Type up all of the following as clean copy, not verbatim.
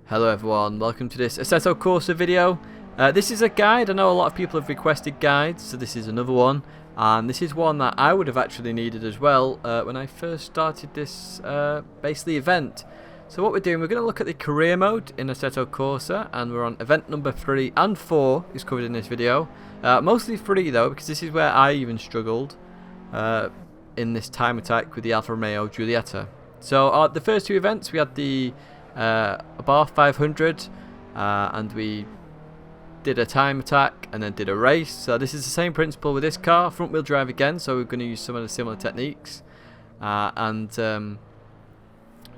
Hello everyone, welcome to this Assetto Corsa video. This is a guide. I know a lot of people have requested guides, so this is another one. And this is one that I would have actually needed as well when I first started this basically event. So what we're doing, we're going to look at the career mode in Assetto Corsa, and we're on event number 3 and 4 is covered in this video. Mostly 3 though, because this is where I even struggled in this time attack with the Alfa Romeo Guiletta. So the first 2 events, we had the bar 500 and we did a time attack and then did a race. So this is the same principle with this car, front wheel drive again, so we're going to use some of the similar techniques and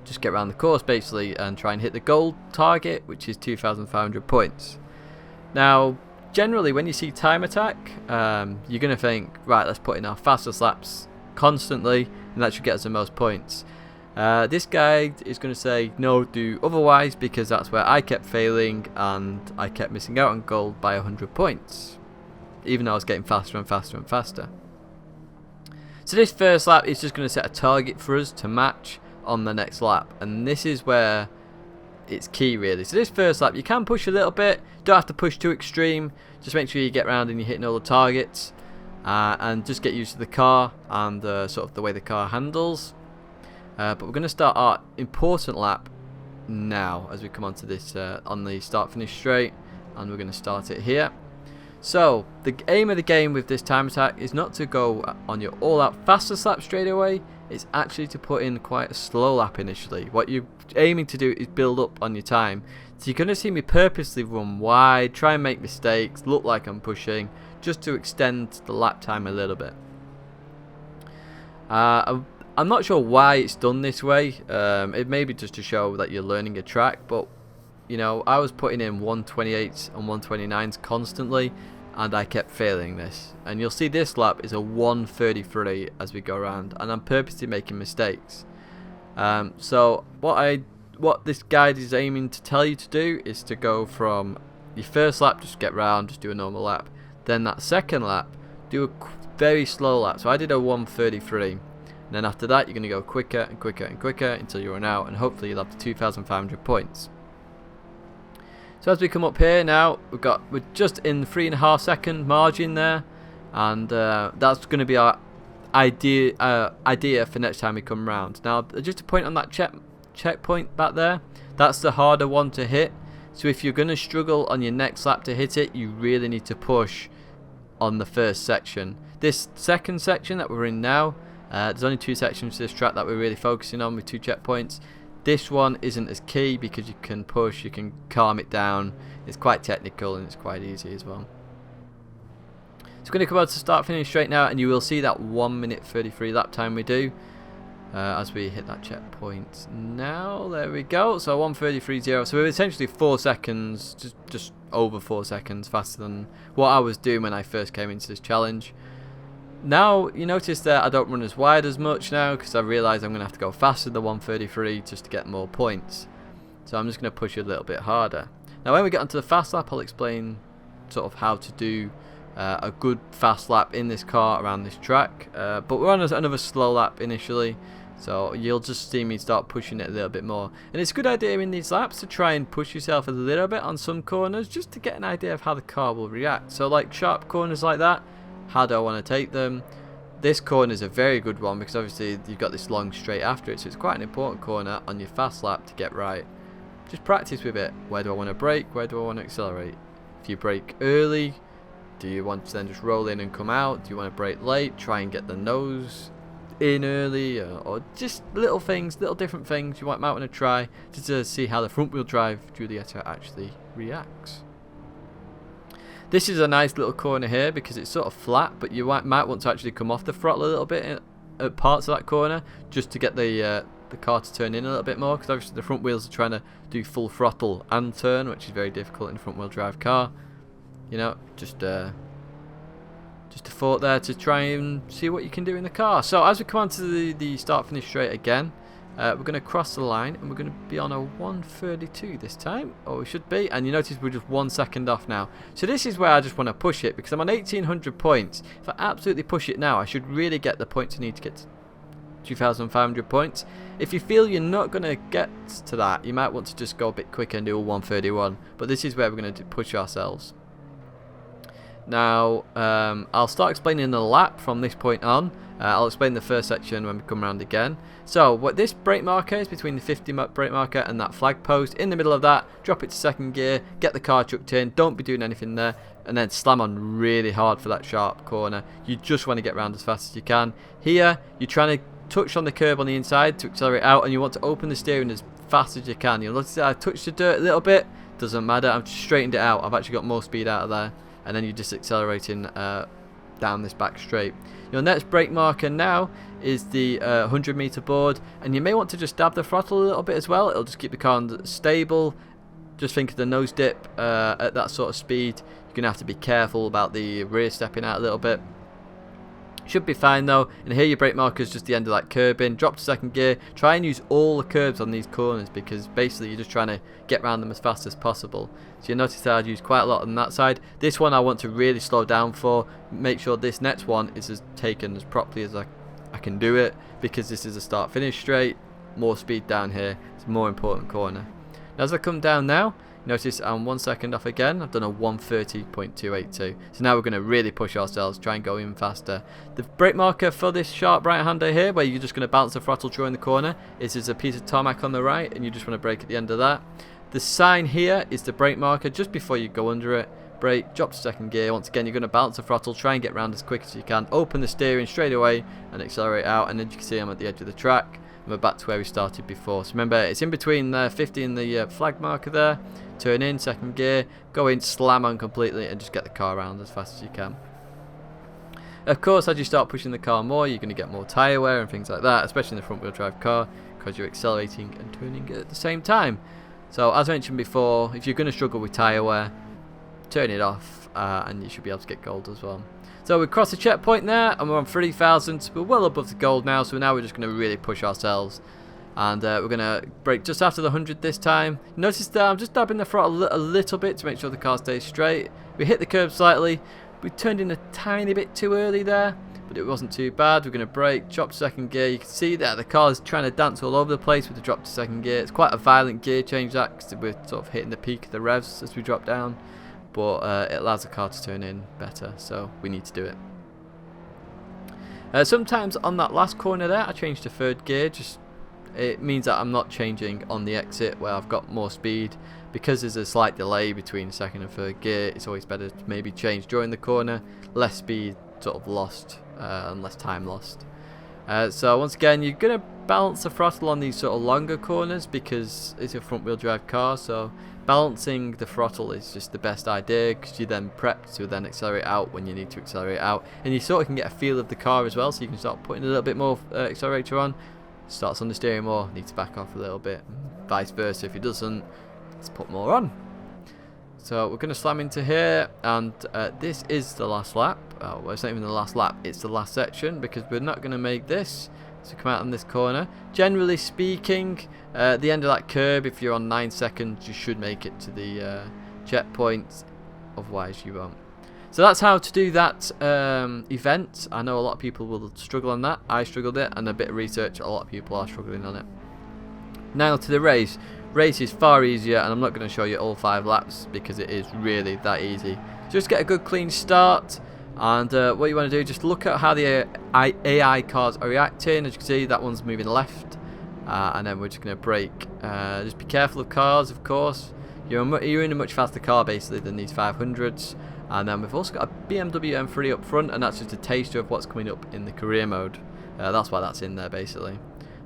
just get around the course basically and try and hit the goal target, which is 2,500 points. Now generally when you see time attack, you're going to think, right, let's put in our fastest laps constantly and that should get us the most points. This guide is going to say no, do otherwise, because that's where I kept failing and I kept missing out on gold by 100 points, even though I was getting faster and faster and faster. So this first lap is just going to set a target for us to match on the next lap, and this is where it's key really. So this first lap you can push a little bit, don't have to push too extreme, just make sure you get around and you're hitting all the targets and just get used to the car and sort of the way the car handles. But we're going to start our important lap now as we come onto this on the start finish straight, and we're going to start it here. So the aim of the game with this time attack is not to go on your all out fastest lap straight away, it's actually to put in quite a slow lap initially. What you're aiming to do is build up on your time. So you're going to see me purposely run wide, try and make mistakes, look like I'm pushing, just to extend the lap time a little bit. I'm not sure why it's done this way. It may be just to show that you're learning a track, but you know, I was putting in 128s and 129s constantly and I kept failing this. And you'll see this lap is a 133 as we go around, and I'm purposely making mistakes. So what this guide is aiming to tell you to do is to go from your first lap, just get round, just do a normal lap. Then that second lap, do a very slow lap. So I did a 133. And then after that, you're going to go quicker and quicker and quicker until you run out, and hopefully you'll have the 2,500 points. So as we come up here now, we're just in the 3.5 second margin there, and that's going to be our idea for next time we come round. Now, just to point on that checkpoint back there, that's the harder one to hit. So if you're going to struggle on your next lap to hit it, you really need to push on the first section. This second section that we're in now, there's only 2 sections to this track that we're really focusing on with 2 checkpoints. This one isn't as key because you can push, you can calm it down. It's quite technical and it's quite easy as well. So we're going to come out to start finish straight now, and you will see that 1 minute 33 lap time we do as we hit that checkpoint now. There we go. So 1:33.0. So we're essentially 4 seconds, just over 4 seconds faster than what I was doing when I first came into this challenge. Now you notice that I don't run as wide as much now because I realise I'm going to have to go faster than 1:33 just to get more points. So I'm just going to push a little bit harder. Now when we get onto the fast lap, I'll explain sort of how to do a good fast lap in this car around this track. But we're on another slow lap initially, so you'll just see me start pushing it a little bit more. And it's a good idea in these laps to try and push yourself a little bit on some corners just to get an idea of how the car will react. So like sharp corners like that, how do I want to take them? This corner is a very good one because obviously you've got this long straight after it, so it's quite an important corner on your fast lap to get right. Just practice with it. Where do I want to brake? Where do I want to accelerate? If you brake early, do you want to then just roll in and come out? Do you want to brake late? Try and get the nose in early, or just little things, little different things you might want to try just to see how the front wheel drive Guiletta actually reacts. This is a nice little corner here because it's sort of flat, but you might want to actually come off the throttle a little bit at parts of that corner just to get the car to turn in a little bit more, because obviously the front wheels are trying to do full throttle and turn, which is very difficult in a front wheel drive car. You know, just a thought there to try and see what you can do in the car. So as we come on to the start finish straight again, we're going to cross the line and we're going to be on a 1:32 this time, or we should be, and you notice we're just 1 second off now. So this is where I just want to push it because I'm on 1,800 points. If I absolutely push it now, I should really get the points I need to get 2,500 points. If you feel you're not going to get to that, you might want to just go a bit quicker and do a 131. But this is where we're going to push ourselves. Now, I'll start explaining the lap from this point on. I'll explain the first section when we come around again. So, what this brake marker is between the 50 brake marker and that flag post. In the middle of that, drop it to second gear, get the car chucked in, don't be doing anything there, and then slam on really hard for that sharp corner. You just want to get around as fast as you can. Here, you're trying to touch on the curb on the inside to accelerate out, and you want to open the steering as fast as you can. You'll notice that I touched the dirt a little bit, doesn't matter, I've just straightened it out. I've actually got more speed out of there, and then you're just accelerating down this back straight. Your next brake marker now is the 100 meter board, and you may want to just dab the throttle a little bit as well. It'll just keep the car stable. Just think of the nose dip at that sort of speed. You're going to have to be careful about the rear stepping out a little bit. Should be fine though. And here your brake marker is just the end of that curbing. Drop to second gear. Try and use all the curbs on these corners, because basically you're just trying to get around them as fast as possible. So you'll notice that I've used quite a lot on that side. This one I want to really slow down for. Make sure this next one is taken as properly as I can do it, because this is a start finish straight. More speed down here. It's a more important corner. Now, as I come down now, notice I'm 1 second off again. I've done a 130.282. So now we're going to really push ourselves, try and go even faster. The brake marker for this sharp right-hander here, where you're just going to bounce the throttle during the corner, is there's a piece of tarmac on the right, and you just want to brake at the end of that. The sign here is the brake marker just before you go under it. Brake, drop to second gear. Once again, you're going to bounce the throttle, try and get round as quick as you can. Open the steering straight away and accelerate out. And as you can see, I'm at the edge of the track. We're back to where we started before. So remember, it's in between the 50 and the flag marker there. Turn in, second gear, go in, slam on completely, and just get the car around as fast as you can. Of course, as you start pushing the car more, you're going to get more tyre wear and things like that, especially in the front wheel drive car, because you're accelerating and turning at the same time. So as mentioned before, if you're going to struggle with tyre wear, turn it off, and you should be able to get gold as well. So we've crossed the checkpoint there, and we're on 3,000. We're well above the gold now, so now we're just going to really push ourselves. And we're going to brake just after the 100 this time. Notice that I'm just dabbing the throttle a little bit to make sure the car stays straight. We hit the curb slightly. We turned in a tiny bit too early there, but it wasn't too bad. We're going to brake, drop to second gear. You can see that the car is trying to dance all over the place with the drop to second gear. It's quite a violent gear change, that, because we're sort of hitting the peak of the revs as we drop down. But it allows the car to turn in better, so we need to do it. Sometimes on that last corner there, I change to third gear. It means that I'm not changing on the exit where I've got more speed. Because there's a slight delay between second and third gear, it's always better to maybe change during the corner. Less speed sort of lost and less time lost. So once again, you're going to balance the throttle on these sort of longer corners because it's a front wheel drive car. So balancing the throttle is just the best idea, because you then prepped to then accelerate out when you need to accelerate out. And you sort of can get a feel of the car as well, so you can start putting a little bit more accelerator on. Starts on the steering more, needs to back off a little bit. Vice versa, if he doesn't, let's put more on. So we're going to slam into here, and this is the last lap. Oh, well, it's not even the last lap, it's the last section, because we're not going to make this. So come out on this corner. Generally speaking, at the end of that curb, if you're on 9 seconds, you should make it to the checkpoint. Otherwise, you won't. So that's how to do that event. I know a lot of people will struggle on that. I struggled it, and a bit of research, a lot of people are struggling on it. Now to the race. Race is far easier, and I'm not going to show you all 5 laps because it is really that easy. Just get a good clean start, and what you want to do, just look at how the AI cars are reacting. As you can see, that one's moving left, and then we're just going to brake. Just be careful of cars, of course. You're in a much faster car basically than these 500s. And then we've also got a BMW M3 up front, and that's just a taster of what's coming up in the career mode. That's why that's in there basically.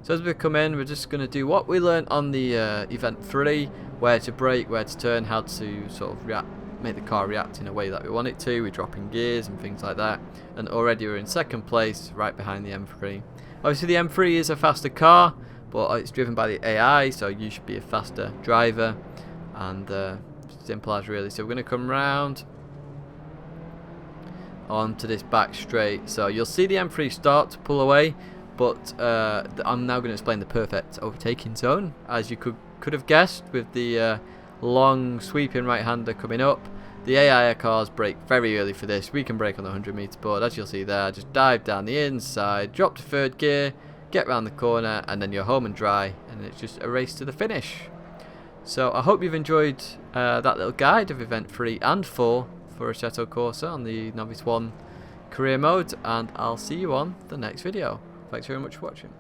So as we come in, we're just going to do what we learned on the event 3, where to brake, where to turn, how to sort of make the car react in a way that we want it to. We're dropping gears and things like that. And already we're in second place, right behind the M3. Obviously the M3 is a faster car, but it's driven by the AI, so you should be a faster driver. And simple as really. So we're going to come round onto this back straight. So you'll see the M3 start to pull away, but I'm now going to explain the perfect overtaking zone, as you could have guessed, with the long sweeping right-hander coming up. The AI cars brake very early for this. We can brake on the 100 meter board, as you'll see there. Just dive down the inside, drop to third gear, get round the corner, and then you're home and dry, and it's just a race to the finish. So I hope you've enjoyed that little guide of Event 3 and 4 for Assetto Corsa on the Novice 1 career mode, and I'll see you on the next video. Thanks very much for watching.